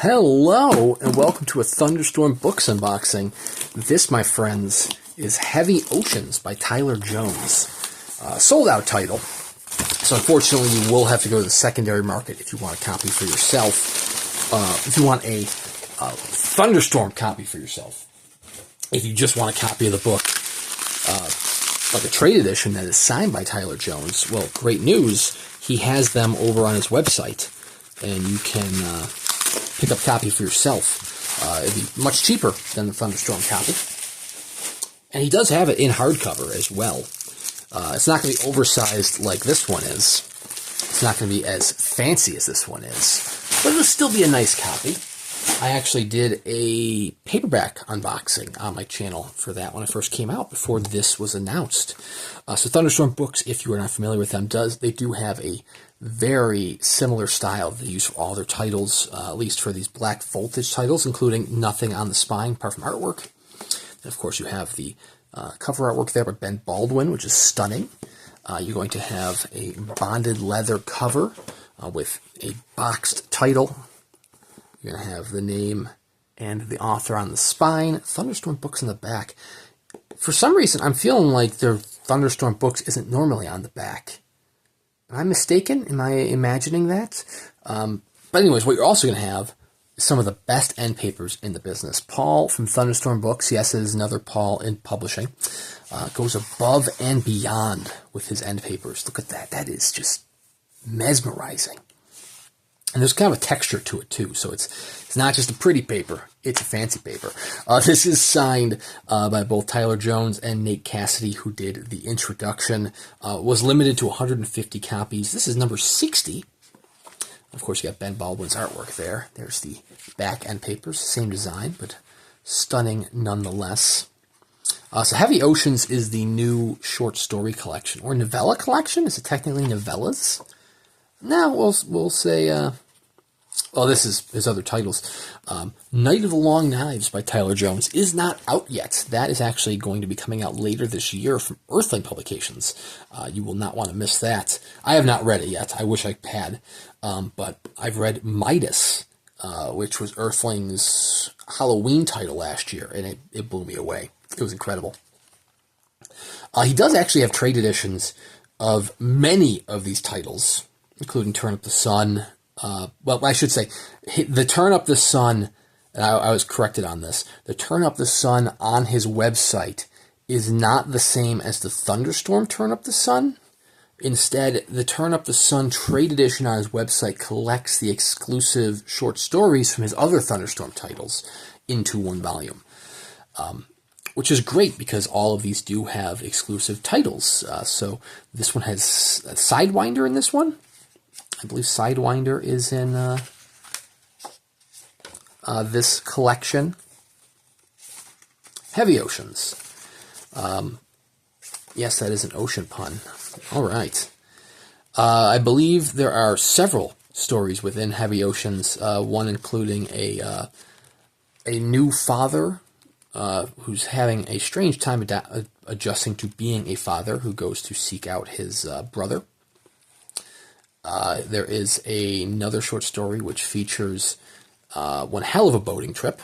Hello, and welcome to a Thunderstorm Books unboxing. This, my friends, is Heavy Oceans by Tyler Jones. Sold-out title, so unfortunately you will have to go to the secondary market if you want a copy for yourself. If you want a Thunderstorm copy for yourself. If you just want a copy of the book, like a trade edition that is signed by Tyler Jones, well, great news, he has them over on his website, and you can pick up a copy for yourself. It'd be much cheaper than the Thunderstorm copy. And he does have it in hardcover as well. It's not going to be oversized like this one is. It's not going to be as fancy as this one is. But it'll still be a nice copy. I actually did a paperback unboxing on my channel for that when it first came out, before this was announced. So Thunderstorm Books, if you are not familiar with them, they do have a very similar style they use for all their titles, at least for these black voltage titles, including nothing on the spine apart from artwork. And of course, you have the cover artwork there by Ben Baldwin, which is stunning. You're going to have a bonded leather cover with a boxed title. You're going to have the name and the author on the spine, Thunderstorm Books on the back. For some reason, I'm feeling like their Thunderstorm Books isn't normally on the back. Am I mistaken? Am I imagining that? But anyways, what you're also going to have is some of the best end papers in the business. Paul from Thunderstorm Books, yes, it is another Paul in publishing, goes above and beyond with his end papers. Look at that. That is just mesmerizing. And there's kind of a texture to it, too. So it's not just a pretty paper. It's a fancy paper. This is signed by both Tyler Jones and Nat Cassidy, who did the introduction. Was limited to 150 copies. This is number 60. Of course, you got Ben Baldwin's artwork there. There's the back end papers. Same design, but stunning nonetheless. So Heavy Oceans is the new short story collection. Or novella collection? Is it technically novellas? Now we'll say, well, this is his other titles. Night of the Long Knives by Tyler Jones is not out yet. That is actually going to be coming out later this year from Earthling Publications. You will not want to miss that. I have not read it yet. I wish I had. But I've read Midas, which was Earthling's Halloween title last year, and it blew me away. It was incredible. He does actually have trade editions of many of these titles, including Turn Up the Sun. Well, I should say, the Turn Up the Sun, I was corrected on this, the Turn Up the Sun on his website is not the same as the Thunderstorm Turn Up the Sun. Instead, the Turn Up the Sun trade edition on his website collects the exclusive short stories from his other Thunderstorm titles into one volume. Which is great because all of these do have exclusive titles. So this one has Sidewinder in this one. I believe Sidewinder is in this collection. Heavy Oceans. Yes, that is an ocean pun. All right. I believe there are several stories within Heavy Oceans, one including a new father who's having a strange time adjusting to being a father, who goes to seek out his brother. There is another short story which features one hell of a boating trip.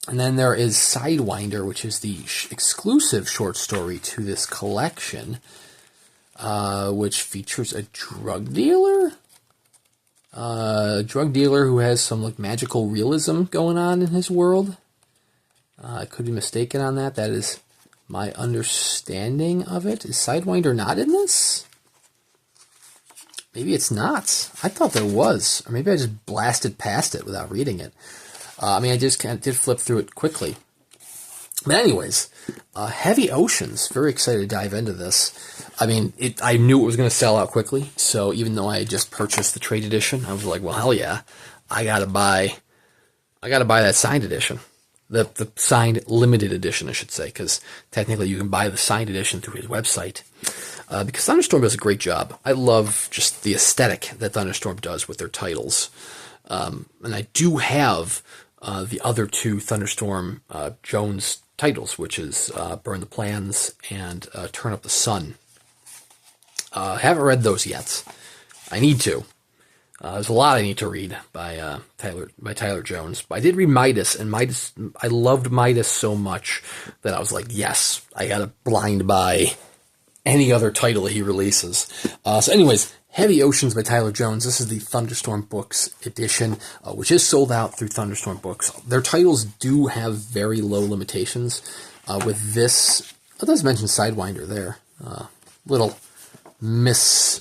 And then there is Sidewinder, which is the exclusive short story to this collection, which features a drug dealer? A drug dealer who has some like magical realism going on in his world. I could be mistaken on that. That is my understanding of it. Is Sidewinder not in this? Maybe it's not. I thought there was. Or maybe I just blasted past it without reading it. I mean, I just kind of did flip through it quickly. But anyways, Heavy Oceans. Very excited to dive into this. I mean, I knew it was going to sell out quickly. So even though I had just purchased the trade edition, I was like, well, hell yeah. I gotta buy that signed edition. The signed limited edition, I should say, because technically you can buy the signed edition through his website. Because Thunderstorm does a great job. I love just the aesthetic that Thunderstorm does with their titles. And I do have the other two Thunderstorm Jones titles, which is Burn the Plans and Turn Up the Sun. I haven't read those yet. I need to. There's a lot I need to read by Tyler Jones. But I did read Midas, and I loved Midas so much that I was like, yes, I gotta blind buy any other title he releases. So anyways, Heavy Oceans by Tyler Jones. This is the Thunderstorm Books edition, which is sold out through Thunderstorm Books. Their titles do have very low limitations. With this, it does mention Sidewinder there. Little misfolded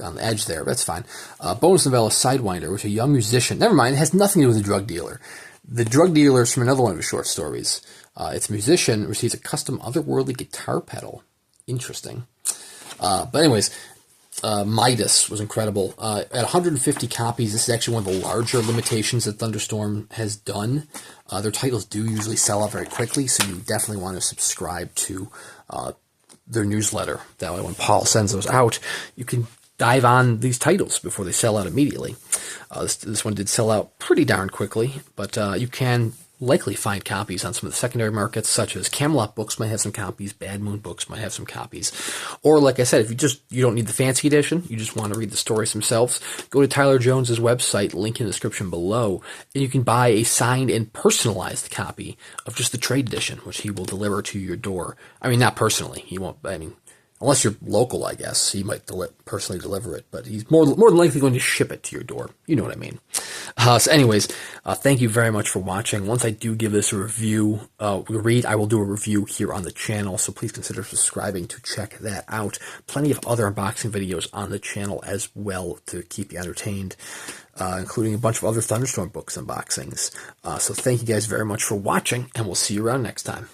on the edge there, but that's fine. Bonus novella Sidewinder, which a young musician, never mind, it has nothing to do with the drug dealer. The drug dealer is from another one of his short stories. It's a musician receives a custom otherworldly guitar pedal. Interesting. But anyways, Midas was incredible. At 150 copies, this is actually one of the larger limitations that Thunderstorm has done. Their titles do usually sell out very quickly, so you definitely want to subscribe to their newsletter. That way when Paul sends those out, you can dive on these titles before they sell out immediately. This one did sell out pretty darn quickly, but you can likely find copies on some of the secondary markets, such as Camelot Books might have some copies, Bad Moon Books might have some copies. Or, like I said, if you don't need the fancy edition, you just want to read the stories themselves, go to Tyler Jones's website, link in the description below, and you can buy a signed and personalized copy of just the trade edition, which he will deliver to your door. I mean, not personally. He won't, unless you're local, I guess, he might personally deliver it, but he's more than likely going to ship it to your door. You know what I mean. So anyways, thank you very much for watching. Once I do give this a review, I will do a review here on the channel, so please consider subscribing to check that out. Plenty of other unboxing videos on the channel as well to keep you entertained, including a bunch of other Thunderstorm Books unboxings. So thank you guys very much for watching, and we'll see you around next time.